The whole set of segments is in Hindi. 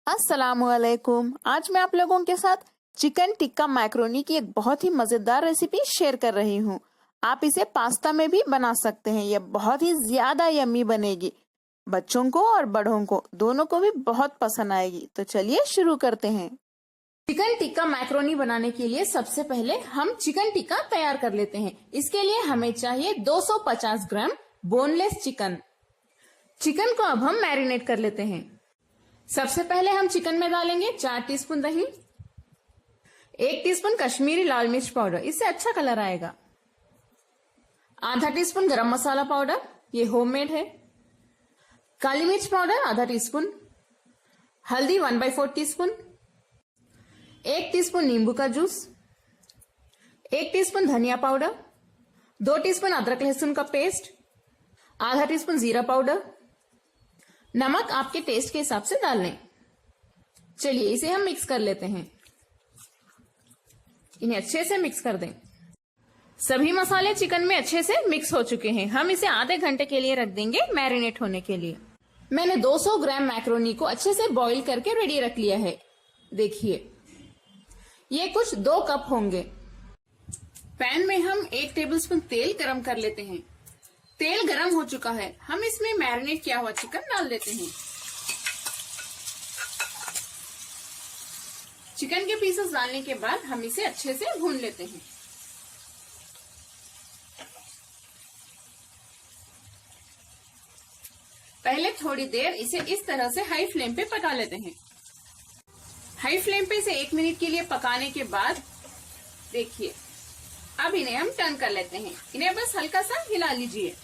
अस्सलामुअलैकुम। आज मैं आप लोगों के साथ चिकन टिक्का मैक्रोनी की एक बहुत ही मजेदार रेसिपी शेयर कर रही हूँ। आप इसे पास्ता में भी बना सकते हैं। यह बहुत ही ज्यादा यम्मी बनेगी। बच्चों को और बड़ों को दोनों को भी बहुत पसंद आएगी। तो चलिए शुरू करते हैं। चिकन टिक्का मैक्रोनी बनाने के लिए सबसे पहले हम चिकन टिक्का तैयार कर लेते हैं। इसके लिए हमें चाहिए 250 ग्राम बोनलेस चिकन। चिकन को अब हम मैरिनेट कर लेते हैं। सबसे पहले हम चिकन में डालेंगे 4 टीस्पून दही, 1 टीस्पून कश्मीरी लाल मिर्च पाउडर, इससे अच्छा कलर आएगा, आधा टीस्पून गरम मसाला पाउडर, ये होममेड है, काली मिर्च पाउडर आधा टीस्पून, हल्दी 1/4 टीस्पून, 1 टीस्पून नींबू का जूस, 1 टीस्पून धनिया पाउडर, 2 टीस्पून अदरक लहसुन का पेस्ट, आधा टीस्पून जीरा पाउडर, नमक आपके टेस्ट के हिसाब से डाल लें। चलिए इसे हम मिक्स कर लेते हैं। इन्हें अच्छे से मिक्स कर दें। सभी मसाले चिकन में अच्छे से मिक्स हो चुके हैं। हम इसे आधे घंटे के लिए रख देंगे मैरिनेट होने के लिए। मैंने 200 ग्राम मैक्रोनी को अच्छे से बॉईल करके रेडी रख लिया है। देखिए ये कुछ 2 कप होंगे। पैन में हम 1 टेबलस्पून तेल गरम कर लेते हैं। तेल गरम हो चुका है। हम इसमें मैरिनेट किया हुआ चिकन डाल देते हैं। चिकन के पीसेस डालने के बाद हम इसे अच्छे से भून लेते हैं। पहले थोड़ी देर इसे इस तरह से हाई फ्लेम पे पका लेते हैं। हाई फ्लेम पे इसे 1 मिनट के लिए पकाने के बाद देखिए अब इन्हें हम टर्न कर लेते हैं। इन्हें बस हल्का सा हिला लीजिए।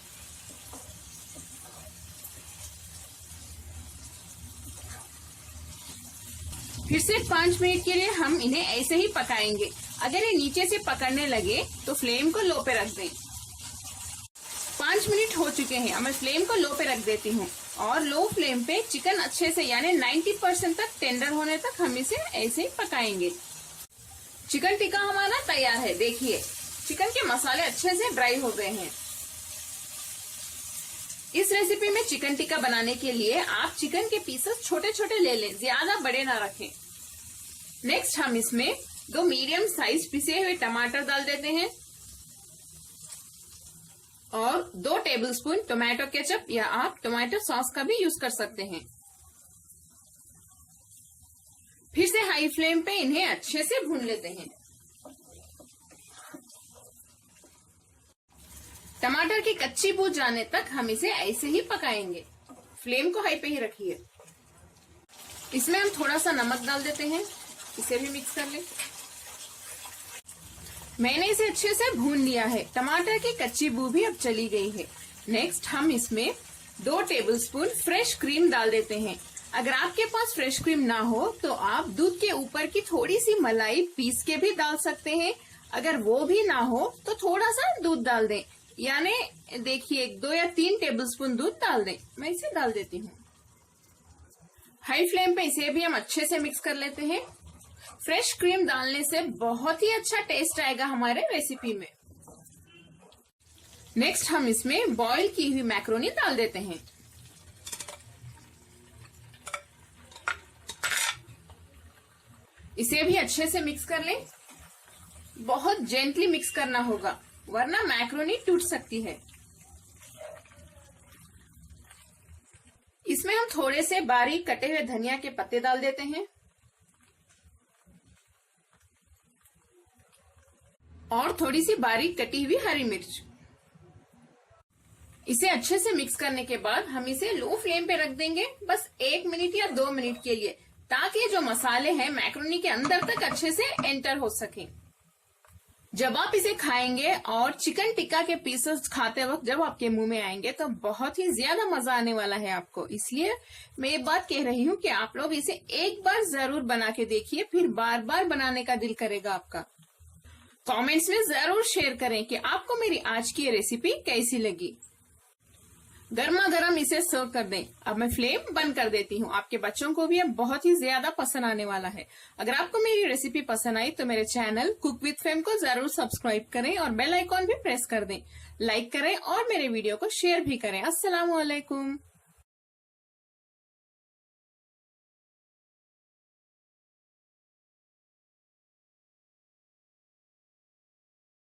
फिर से 5 मिनट के लिए हम इन्हें ऐसे ही पकाएंगे। अगर ये नीचे से पकड़ने लगे तो फ्लेम को लो पे रख दें। 5 मिनट हो चुके हैं। अब मैं फ्लेम को लो पे रख देती हूँ और लो फ्लेम पे चिकन अच्छे से यानी 90% तक टेंडर होने तक हम इसे ऐसे ही पकाएंगे। चिकन टिक्का हमारा तैयार है। देखिए चिकन के मसाले अच्छे से ड्राई हो गए हैं। इस रेसिपी में चिकन टिक्का बनाने के लिए आप चिकन के पीसेस छोटे छोटे ले लें, ज्यादा बड़े ना रखें। नेक्स्ट हम इसमें 2 मीडियम साइज पिसे हुए टमाटर डाल देते हैं और 2 टेबलस्पून टोमेटो केचप या आप टोमेटो सॉस का भी यूज कर सकते हैं। फिर से हाई फ्लेम पे इन्हें अच्छे से भून लेते हैं। टमाटर की कच्ची बू जाने तक हम इसे ऐसे ही पकाएंगे। फ्लेम को हाई पे ही रखिए। इसमें हम थोड़ा सा नमक डाल देते हैं। इसे भी मिक्स कर लें। मैंने इसे अच्छे से भून लिया है। टमाटर की कच्ची बू भी अब चली गई है। नेक्स्ट हम इसमें 2 टेबलस्पून फ्रेश क्रीम डाल देते हैं। अगर आपके पास फ्रेश क्रीम ना हो तो आप दूध के ऊपर की थोड़ी सी मलाई पीस के भी डाल सकते हैं। अगर वो भी ना हो तो थोड़ा सा दूध डाल दें, यानी देखिए 2 या 3 टेबलस्पून दूध डाल दें। मैं इसे डाल देती हूँ। हाई फ्लेम पे इसे भी हम अच्छे से मिक्स कर लेते हैं। फ्रेश क्रीम डालने से बहुत ही अच्छा टेस्ट आएगा हमारे रेसिपी में। नेक्स्ट हम इसमें बॉईल की हुई मैक्रोनी डाल देते हैं। इसे भी अच्छे से मिक्स कर लें। बहुत जेंटली मिक्स करना होगा वरना मैक्रोनी टूट सकती है। इसमें हम थोड़े से बारीक कटे हुए धनिया के पत्ते डाल देते हैं और थोड़ी सी बारीक कटी हुई हरी मिर्च। इसे अच्छे से मिक्स करने के बाद हम इसे लो फ्लेम पे रख देंगे बस 1 मिनट या 2 मिनट के लिए, ताकि जो मसाले हैं मैक्रोनी के अंदर तक अच्छे से एंटर हो सके। जब आप इसे खाएंगे और चिकन टिक्का के पीसेस खाते वक्त जब आपके मुंह में आएंगे तो बहुत ही ज्यादा मजा आने वाला है आपको। इसलिए मैं ये बात कह रही हूँ कि आप लोग इसे एक बार जरूर बना के देखिए, फिर बार बार बनाने का दिल करेगा आपका। कमेंट्स में जरूर शेयर करें कि आपको मेरी आज की रेसिपी कैसी लगी। गर्मा गर्म इसे सर्व कर दें। अब मैं फ्लेम बंद कर देती हूँ। आपके बच्चों को भी अब बहुत ही ज्यादा पसंद आने वाला है। अगर आपको मेरी रेसिपी पसंद आई तो मेरे चैनल कुक विद फेम को जरूर सब्सक्राइब करें और बेल आइकॉन भी प्रेस कर दें। लाइक करें और मेरे वीडियो को शेयर भी करें। अस्सलामुअलैकुम।